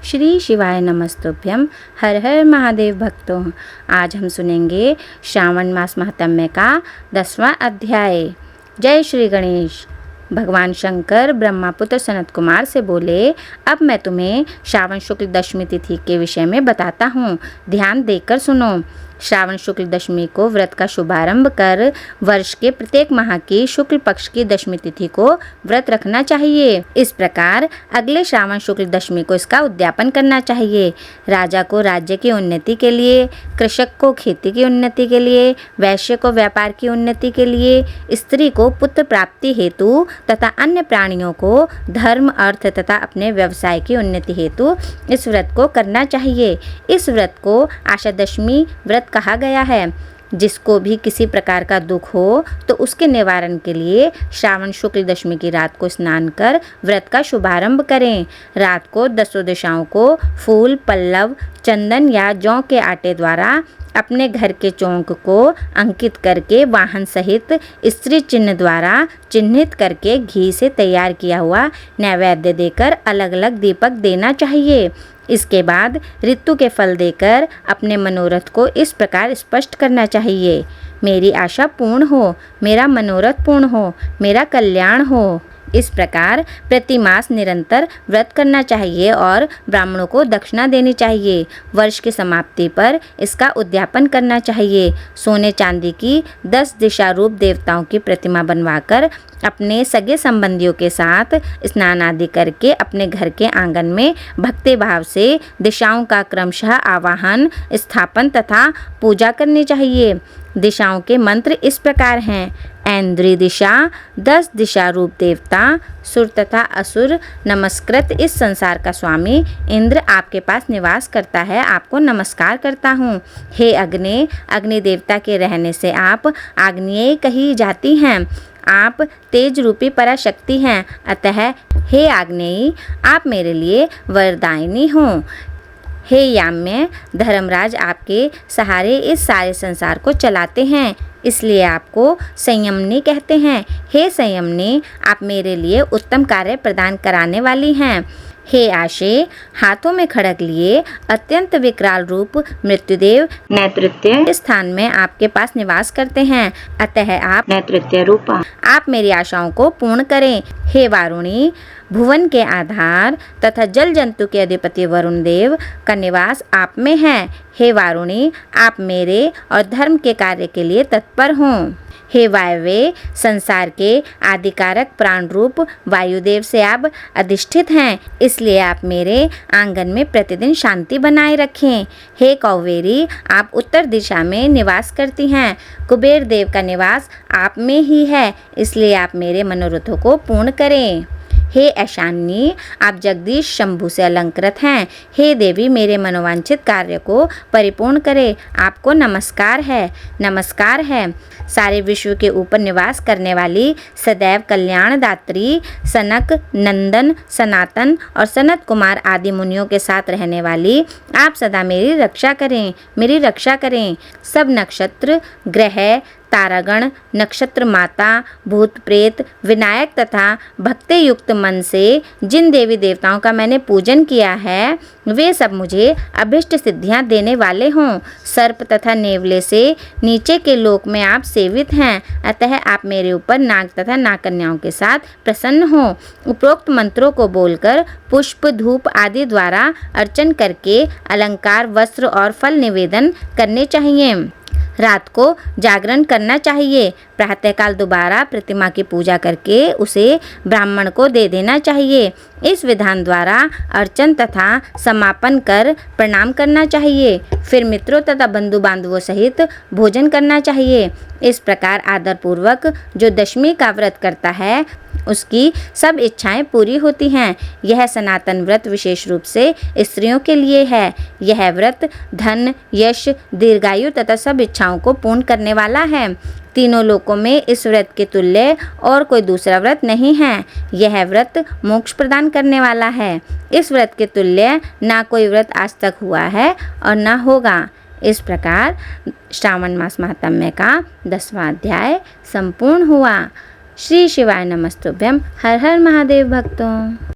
श्री शिवाय नमस्तुभ्यम। हर हर महादेव भक्तों। आज हम सुनेंगे श्रावण मास महात्म्य का 10वां अध्याय। जय श्री गणेश। भगवान शंकर ब्रह्मापुत्र सनत कुमार से बोले, अब मैं तुम्हें श्रावण शुक्ल दशमी तिथि के विषय में बताता हूँ, ध्यान देकर सुनो। श्रावण शुक्ल दशमी को व्रत का शुभारंभ कर वर्ष के प्रत्येक माह की शुक्ल पक्ष की दशमी तिथि को व्रत रखना चाहिए। इस प्रकार अगले श्रावण शुक्ल दशमी को इसका उद्यापन करना चाहिए। राजा को राज्य की उन्नति के लिए, कृषक को खेती की उन्नति के लिए, वैश्य को व्यापार की उन्नति के लिए, स्त्री को पुत्र प्राप्ति हेतु तथा अन्य प्राणियों को धर्म अर्थ तथा अपने व्यवसाय की उन्नति हेतु इस व्रत को करना चाहिए। इस व्रत को आषादशमी व्रत कहा गया है। जिसको भी किसी प्रकार का दुख हो तो उसके निवारण के लिए श्रावण शुक्ल दशमी की रात को स्नान कर व्रत का शुभारंभ करें। रात को 10 दिशाओं को फूल, पल्लव, चंदन या जौ के आटे द्वारा अपने घर के चौक को अंकित करके वाहन सहित स्त्री चिन्ह द्वारा चिन्हित करके घी से तैयार किया हुआ नैवेद्य देकर अलग अलग दीपक देना चाहिए। इसके बाद ऋतु के फल देकर अपने मनोरथ को इस प्रकार स्पष्ट करना चाहिए। मेरी आशा पूर्ण हो, मेरा मनोरथ पूर्ण हो, मेरा कल्याण हो। इस प्रकार प्रति मास निरंतर व्रत करना चाहिए और ब्राह्मणों को दक्षिणा देनी चाहिए। वर्ष की समाप्ति पर इसका उद्यापन करना चाहिए। सोने चांदी की 10 दिशा रूप देवताओं की प्रतिमा बनवाकर अपने सगे संबंधियों के साथ स्नान आदि करके अपने घर के आंगन में भक्ति भाव से दिशाओं का क्रमशः आवाहन, स्थापन तथा पूजा करनी चाहिए। दिशाओं के मंत्र इस प्रकार हैं। ऐन्द्री दिशा 10 दिशा रूप देवता, सुर तथा असुर नमस्कृत इस संसार का स्वामी इंद्र आपके पास निवास करता है, आपको नमस्कार करता हूँ। हे अग्नि, अग्नि देवता के रहने से आप आग्नेय कही जाती हैं। आप तेज रूपी पराशक्ति हैं, अतः हे आग्नेयी आप मेरे लिए वरदायिनी हो। हे याम्य, धर्मराज आपके सहारे इस सारे संसार को चलाते हैं, इसलिए आपको संयमनी कहते हैं। हे संयमनी, आप मेरे लिए उत्तम कार्य प्रदान कराने वाली हैं। हे आशे, हाथों में खड़ग लिए अत्यंत विकराल रूप मृत्युदेव नैतृत्य स्थान में आपके पास निवास करते हैं, अतः आप नैतृत्य रूपा आप मेरी आशाओं को पूर्ण करें। हे वारुणी, भुवन के आधार तथा जल जंतु के अधिपति वरुण देव का निवास आप में है। हे वारुणी, आप मेरे और धर्म के कार्य के लिए तत्पर हों। हे वायवे, संसार के आदिकारक प्राण रूप वायुदेव से आप अधिष्ठित हैं, इसलिए आप मेरे आंगन में प्रतिदिन शांति बनाए रखें। हे कौवेरी, आप उत्तर दिशा में निवास करती हैं। कुबेर देव का निवास आप में ही है, इसलिए आप मेरे मनोरथों को पूर्ण करें। हे ऐशानी, आप जगदीश शंभु से अलंकृत हैं। हे देवी, मेरे मनोवांछित कार्य को परिपूर्ण करे, आपको नमस्कार है, नमस्कार है। सारे विश्व के ऊपर निवास करने वाली सदैव कल्याणदात्री सनक, नंदन, सनातन और सनत कुमार आदि मुनियों के साथ रहने वाली आप सदा मेरी रक्षा करें, मेरी रक्षा करें। सब नक्षत्र, ग्रह, तारागण, नक्षत्र माता, भूत प्रेत, विनायक तथा भक्ति युक्त मन से जिन देवी देवताओं का मैंने पूजन किया है, वे सब मुझे अभिष्ट सिद्धियां देने वाले हों। सर्प तथा नेवले से नीचे के लोक में आप सेवित हैं, अतः आप मेरे ऊपर नाग तथा नागकन्याओं के साथ प्रसन्न हो। उपरोक्त मंत्रों को बोलकर पुष्प, धूप आदि द्वारा अर्चन करके अलंकार, वस्त्र और फल निवेदन करने चाहिए। रात को जागरण करना चाहिए। प्रातःकाल दोबारा प्रतिमा की पूजा करके उसे ब्राह्मण को दे देना चाहिए। इस विधान द्वारा अर्चन तथा समापन कर प्रणाम करना चाहिए। फिर मित्रों तथा बंधु बांधवों सहित भोजन करना चाहिए। इस प्रकार आदरपूर्वक जो दशमी का व्रत करता है उसकी सब इच्छाएं पूरी होती हैं। यह सनातन व्रत विशेष रूप से स्त्रियों के लिए है। यह व्रत धन, यश, दीर्घायु तथा सब इच्छाओं को पूर्ण करने वाला है। तीनों लोकों में इस व्रत के तुल्य और कोई दूसरा व्रत नहीं है। यह व्रत मोक्ष प्रदान करने वाला है। इस व्रत के तुल्य ना कोई व्रत आज तक हुआ है और ना होगा। इस प्रकार श्रावण मास महात्म्य का 10वां अध्याय संपूर्ण हुआ। श्री शिवाय नमस्तुभ्यम। हर हर महादेव भक्तों।